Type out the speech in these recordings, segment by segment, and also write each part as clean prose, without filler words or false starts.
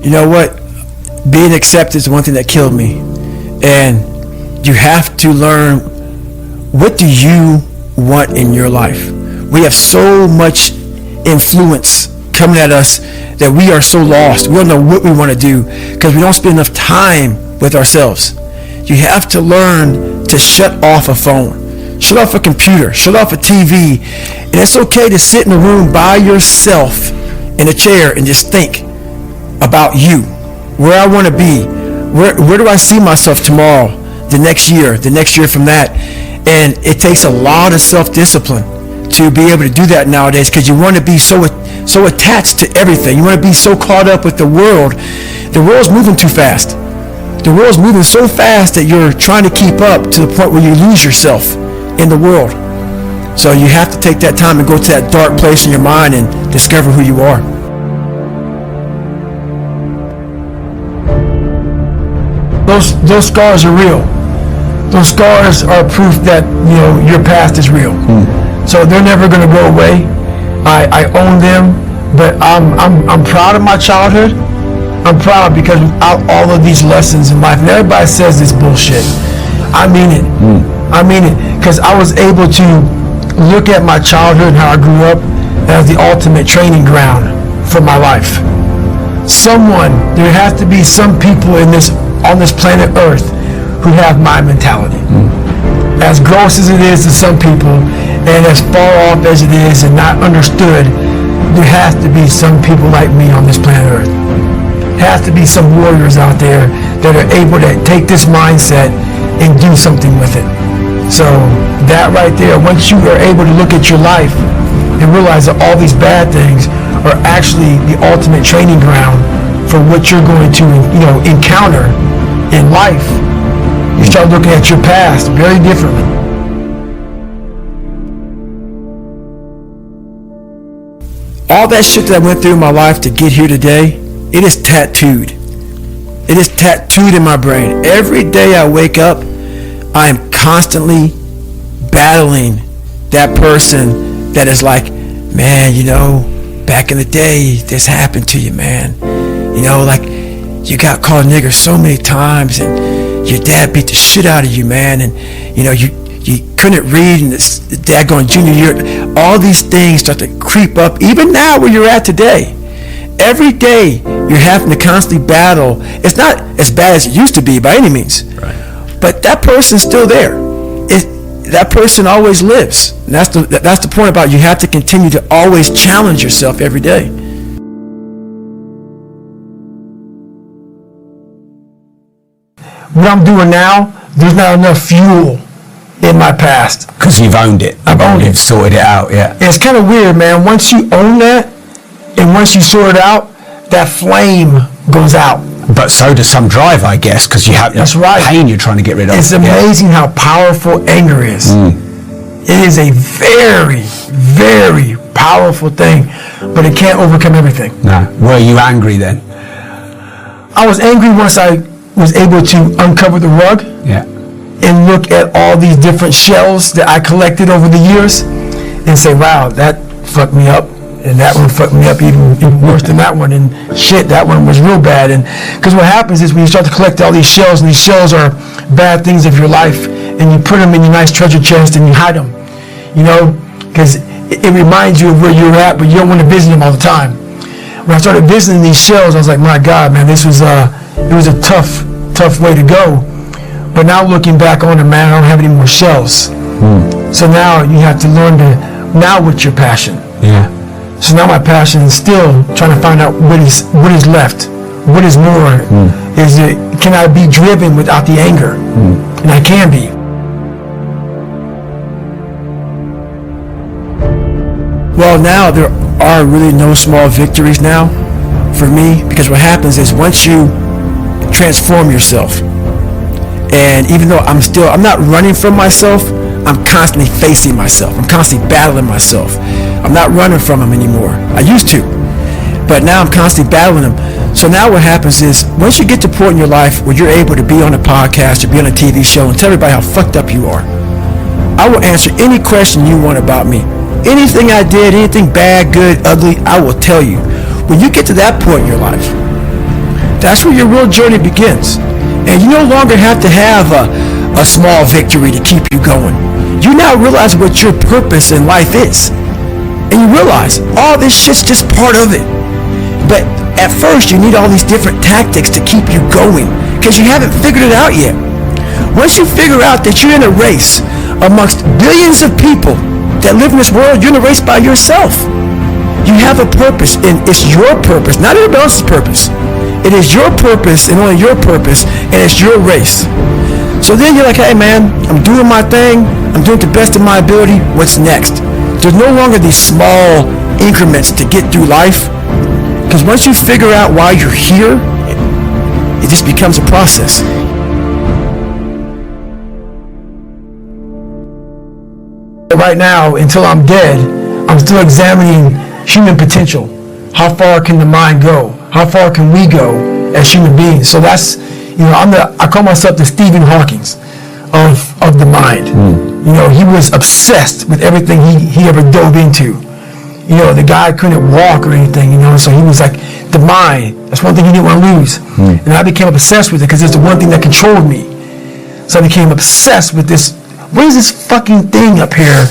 you know what? Being accepted is one thing that killed me. And you have to learn, what do you want in your life? We have so much influence coming at us that we are so lost. We don't know what we want to do because we don't spend enough time with ourselves. You have to learn to shut off a phone, shut off a computer, shut off a TV. And it's okay to sit in a room by yourself in a chair and just think about you, where I want to be, where do I see myself tomorrow, the next year from that. And it takes a lot of self-discipline to be able to do that nowadays, because you want to be so attached to everything. You want to be so caught up with the world. The world's moving too fast. The world's moving so fast that you're trying to keep up to the point where you lose yourself in the world. So you have to take that time and go to that dark place in your mind and discover who you are. Those scars are real. Those scars are proof that, you know, your past is real. So they're never going to go away. I own them, but I'm proud of my childhood. I'm proud because without all of these lessons in life, and everybody says this bullshit, I mean it. I mean it, because I was able to look at my childhood and how I grew up as the ultimate training ground for my life. There has to be some people on this planet Earth who have my mentality. As gross as it is to some people, and as far off as it is and not understood, there has to be some people like me on this planet Earth. Has to be some warriors out there that are able to take this mindset and do something with it. So that right there, once you are able to look at your life and realize that all these bad things are actually the ultimate training ground for what you're going to, you know, encounter in life, you start looking at your past very differently. All that shit that I went through in my life to get here today, it is tattooed. It is tattooed in my brain. Every day I wake up, I am constantly battling that person that is like, man, you know, back in the day, this happened to you, man. You know, like, you got called a nigger so many times, and your dad beat the shit out of you, man, and, you know, you couldn't read, and this daggone junior year, all these things start to creep up, even now where you're at today. Every day you're having to constantly battle. It's not as bad as it used to be by any means, right? But that person's still there. That person always lives. And that's the point about, you have to continue to always challenge yourself every day. What I'm doing now, there's not enough fuel in my past. Because you've owned it. I've owned it. You've sorted it out, yeah. And it's kind of weird, man. Once you own that, and once you sort it out, that flame goes out. But so does some drive, I guess, because you have pain you're trying to get rid of. It's amazing how powerful anger is. It is a very, very powerful thing, but it can't overcome everything. No. Were you angry then? I was angry once I was able to uncover the rug and look at all these different shells that I collected over the years and say, wow, that fucked me up. And that one fucked me up even worse than that one. And shit, that one was real bad. And because what happens is when you start to collect all these shells, and these shells are bad things of your life, and you put them in your nice treasure chest and you hide them, you know, because it reminds you of where you're at, but you don't want to visit them all the time. When I started visiting these shells, I was like, my God, man, it was a tough way to go. But now looking back on it, man, I don't have any more shells. So now you have to learn to, now what's your passion? Yeah. So now my passion is still trying to find out what is left, what is more. Can I be driven without the anger? And I can be. Well, now there are really no small victories now for me, because what happens is once you transform yourself, and even though I'm not running from myself, I'm constantly facing myself. I'm constantly battling myself. I'm not running from them anymore. I used to, but now I'm constantly battling them. So now what happens is, once you get to a point in your life where you're able to be on a podcast or be on a TV show and tell everybody how fucked up you are, I will answer any question you want about me. Anything I did, anything bad, good, ugly, I will tell you. When you get to that point in your life, That's where your real journey begins. And you no longer have to have a small victory to keep you going. You now realize what your purpose in life is. And you realize all this shit's just part of it. But at first you need all these different tactics to keep you going because you haven't figured it out yet. Once you figure out that you're in a race amongst billions of people that live in this world, you're in a race by yourself. You have a purpose, and it's your purpose, not everybody else's purpose. It is your purpose and only your purpose, and it's your race. So then you're like, hey man, I'm doing my thing. I'm doing it to the best of my ability. What's next? There's no longer these small increments to get through life. Because once you figure out why you're here, it just becomes a process. Right now, until I'm dead, I'm still examining human potential. How far can the mind go? How far can we go as human beings? So that's, I call myself the Stephen Hawkins of the mind. He was obsessed with everything he ever dove into. The guy couldn't walk or anything, so he was like, the mind, that's one thing he didn't want to lose. And I became obsessed with it because it's the one thing that controlled me. So I became obsessed with this. What is this fucking thing up here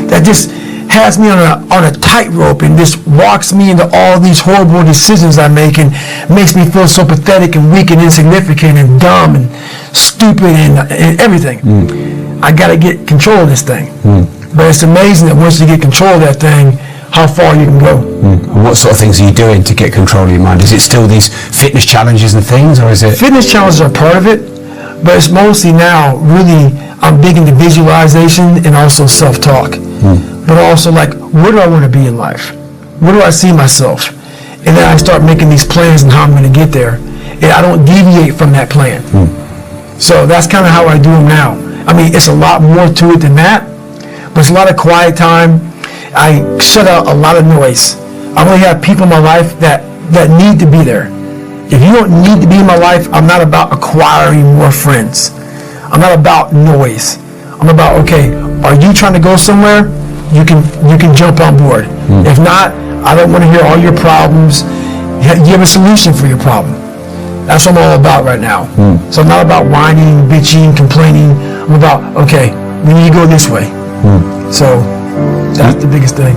that just has me on a tightrope and just walks me into all these horrible decisions I make and makes me feel so pathetic and weak and insignificant and dumb and stupid and everything. I got to get control of this thing. But it's amazing that once you get control of that thing, how far you can go. And what sort of things are you doing to get control of your mind? Is it still these fitness challenges and things, or is it? Fitness challenges are part of it, but it's mostly now really I'm big into visualization and also self-talk. But also like, where do I want to be in life? Where do I see myself? And then I start making these plans and how I'm going to get there. And I don't deviate from that plan. So that's kind of how I do them now. I mean, it's a lot more to it than that, but it's a lot of quiet time. I shut out a lot of noise. I only have people in my life that need to be there. If you don't need to be in my life, I'm not about acquiring more friends. I'm not about noise. I'm about, okay, are you trying to go somewhere? You can jump on board. If not, I don't want to hear all your problems. You have a solution for your problem. That's what I'm all about right now. So I'm not about whining, bitching, complaining. I'm about, okay, we need to go this way. So that's the biggest thing.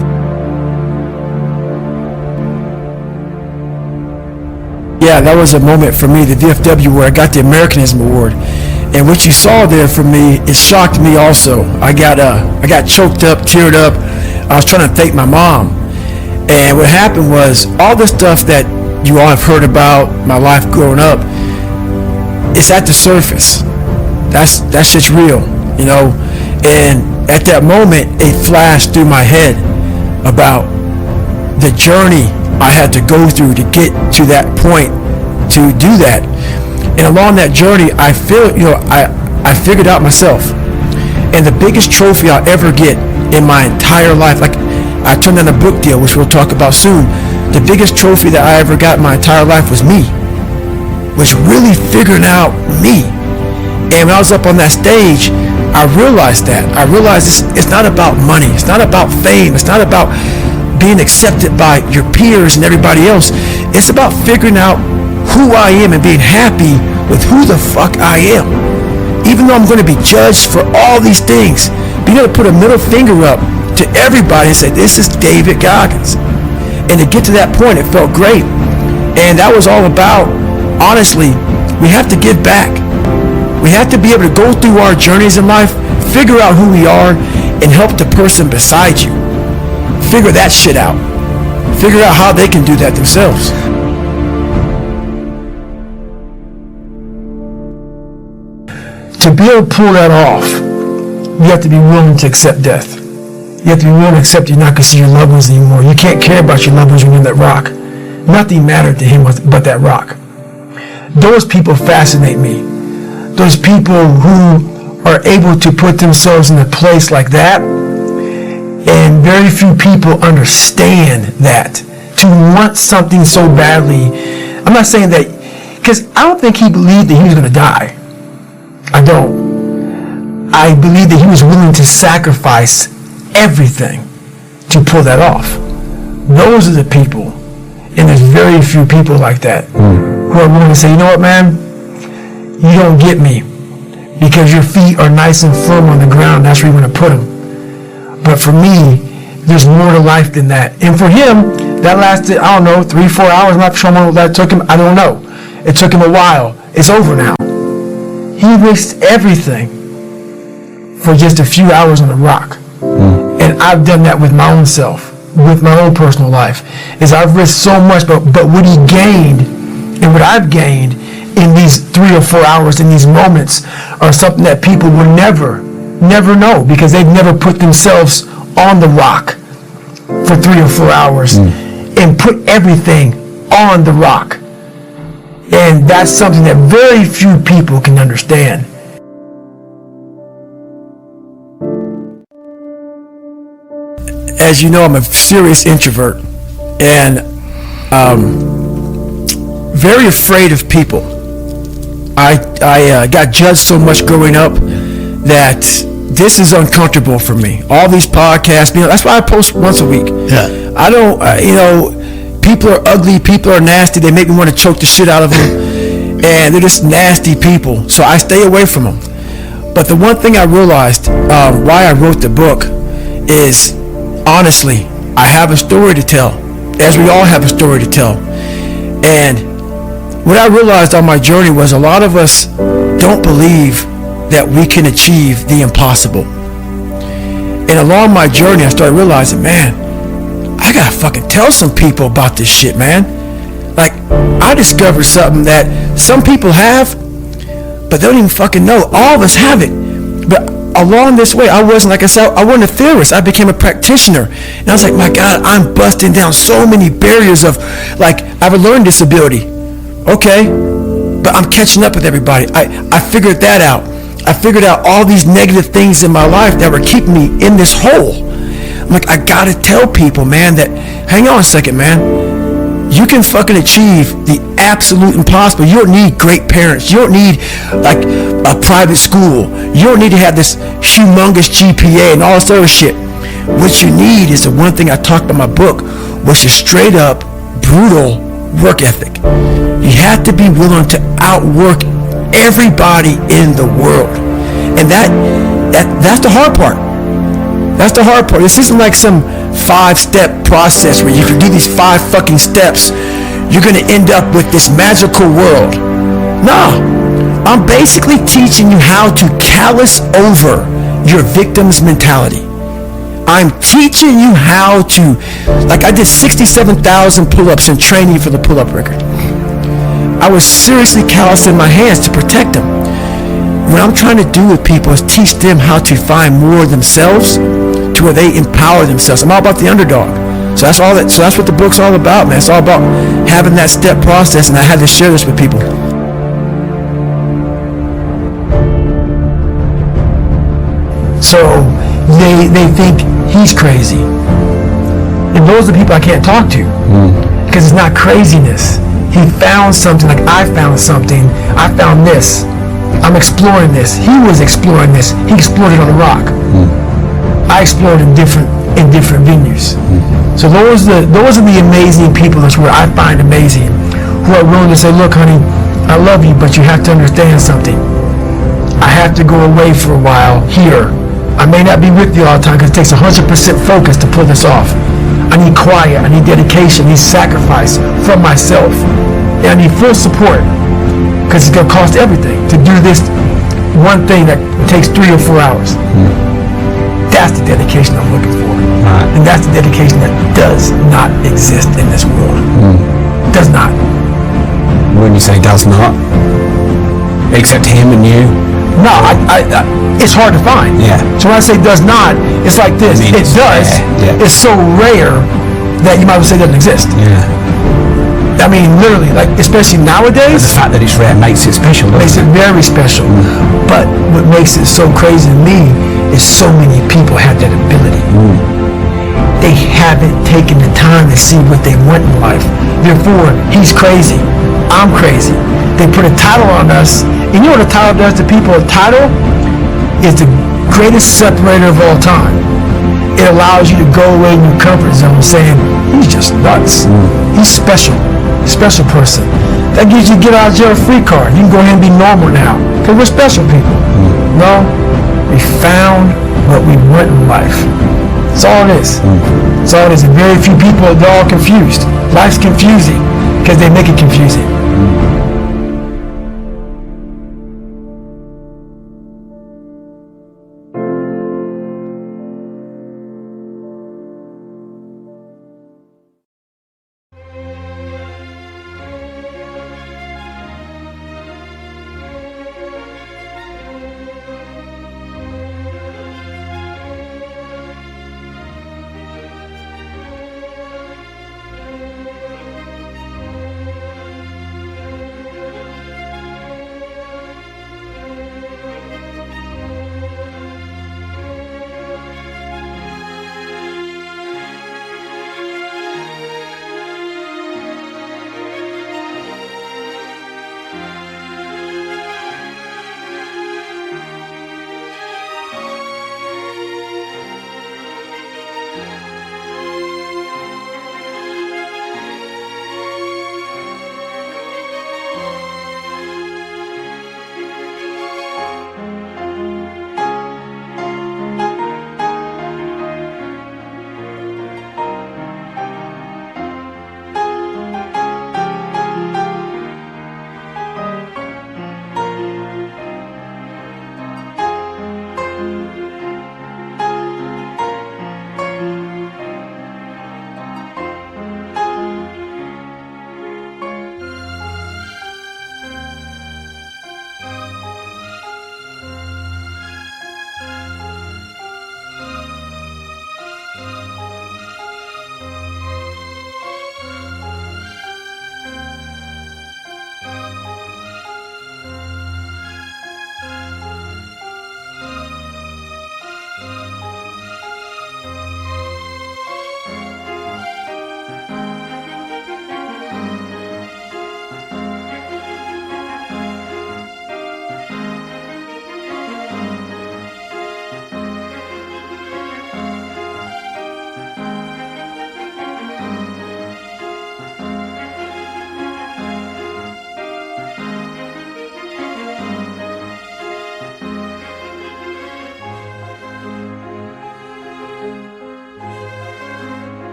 Yeah, that was a moment for me, the VFW, where I got the Americanism Award. And what you saw there for me, it shocked me also. I got choked up, teared up. I was trying to thank my mom. And what happened was, all the stuff that you all have heard about my life growing up, it's at the surface. That shit's real, And at that moment, it flashed through my head about the journey I had to go through to get to that point to do that. And along that journey, I figured out myself. And the biggest trophy I'll ever get in my entire life, like I turned down a book deal, which we'll talk about soon. The biggest trophy that I ever got in my entire life was really figuring out me. And when I was up on that stage, I realized that. I realized it's not about money. It's not about fame. It's not about being accepted by your peers and everybody else. It's about figuring out who I am and being happy with who the fuck I am. Even though I'm going to be judged for all these things, being able to put a middle finger up to everybody and say, this is David Goggins. And to get to that point, it felt great. And that was all about, honestly, we have to give back. We have to be able to go through our journeys in life, figure out who we are, and help the person beside you. Figure that shit out. Figure out how they can do that themselves. To be able to pull that off, you have to be willing to accept death. You have to be willing to accept you're not going to see your loved ones anymore. You can't care about your loved ones when you're in that rock. Nothing mattered to him but that rock. Those people fascinate me. Those people who are able to put themselves in a place like that, and very few people understand that. To want something so badly. I'm not saying that, because I don't think he believed that he was going to die. I don't. I believe that he was willing to sacrifice everything to pull that off. Those are the people, and there's very few people like that, who are willing to say, you know what, man, you don't get me because your feet are nice and firm on the ground. That's where you want to put them. But for me, there's more to life than that. And for him, that lasted, I don't know, 3-4 hours. I'm not sure how long that took him. I don't know. It took him a while. It's over now. He risked everything for just a few hours on a rock. And I've done that with my own self, with my own personal life, is I've risked so much, but what he gained and what I've gained in these 3 or 4 hours, in these moments, are something that people will never know, because they've never put themselves on the rock for 3 or 4 hours and put everything on the rock. And that's something that very few people can understand. As you know, I'm a serious introvert and very afraid of people. I got judged so much growing up that this is uncomfortable for me. All these podcasts, that's why I post once a week. Yeah. I don't, people are ugly, people are nasty. They make me want to choke the shit out of them, and they're just nasty people. So I stay away from them. But the one thing I realized why I wrote the book is, honestly, I have a story to tell, as we all have a story to tell. And what I realized on my journey was a lot of us don't believe that we can achieve the impossible. And along my journey, I started realizing, man, I gotta fucking tell some people about this shit, man. Like, I discovered something that some people have, but they don't even fucking know. All of us have it. But along this way, I wasn't, like I said, I wasn't a theorist. I became a practitioner. And I was like, my God, I'm busting down so many barriers of, like, I have a learning disability. Okay, but I'm catching up with everybody. I figured that out. I figured out all these negative things in my life that were keeping me in this hole. I'm like, I gotta tell people, man, that, hang on a second, man. You can fucking achieve the absolute impossible. You don't need great parents. You don't need, like, a private school. You don't need to have this humongous GPA and all this other shit. What you need is the one thing I talked about in my book, which is straight up, brutal work ethic. You have to be willing to outwork everybody in the world. And that's the hard part. That's the hard part. This isn't like some 5-step process where if you do these 5 fucking steps, you're going to end up with this magical world. No. I'm basically teaching you how to callous over your victim's mentality. I'm teaching you how to, like, I did 67,000 pull-ups in training for the pull-up record. I was seriously callousing my hands to protect them. What I'm trying to do with people is teach them how to find more of themselves to where they empower themselves. I'm all about the underdog. So that's what the book's all about, man. It's all about having that step process, and I had to share this with people. So they think he's crazy. And those are the people I can't talk to. Because it's not craziness. He found something, like I found something. I found this. I'm exploring this. He was exploring this. He explored it on the rock. I explored in different venues. So those are the amazing people. That's where I find amazing, who are willing to say, look, honey, I love you, but you have to understand something. I have to go away for a while here. I may not be with you all the time because it takes 100% focus to pull this off. I need quiet, I need dedication, I need sacrifice from myself. And I need full support because it's going to cost everything to do this one thing that takes 3 or 4 hours. That's the dedication I'm looking for. And that's the dedication that does not exist in this world. Does not. When you say does not, except him and you? No, it's hard to find. Yeah. So when I say does not, it's like this. It does. Yeah. It's so rare that you might as well say it doesn't exist. Yeah. I mean, literally, like, especially nowadays. The fact that it's rare makes it special. Makes it very special. But what makes it so crazy to me is so many people have that ability. They haven't taken the time to see what they want in life. Therefore, he's crazy. I'm crazy. They put a title on us. And you know what a title does to people? A title is the greatest separator of all time. it allows you to go away in your comfort zone saying, he's just nuts. He's special. Special person. That gives you a get out of jail free card. You can go ahead and be normal now. Because we're special people. No, we found what we want in life. That's all it is. That's all it is. And very few people are all confused. Life's confusing because they make it confusing.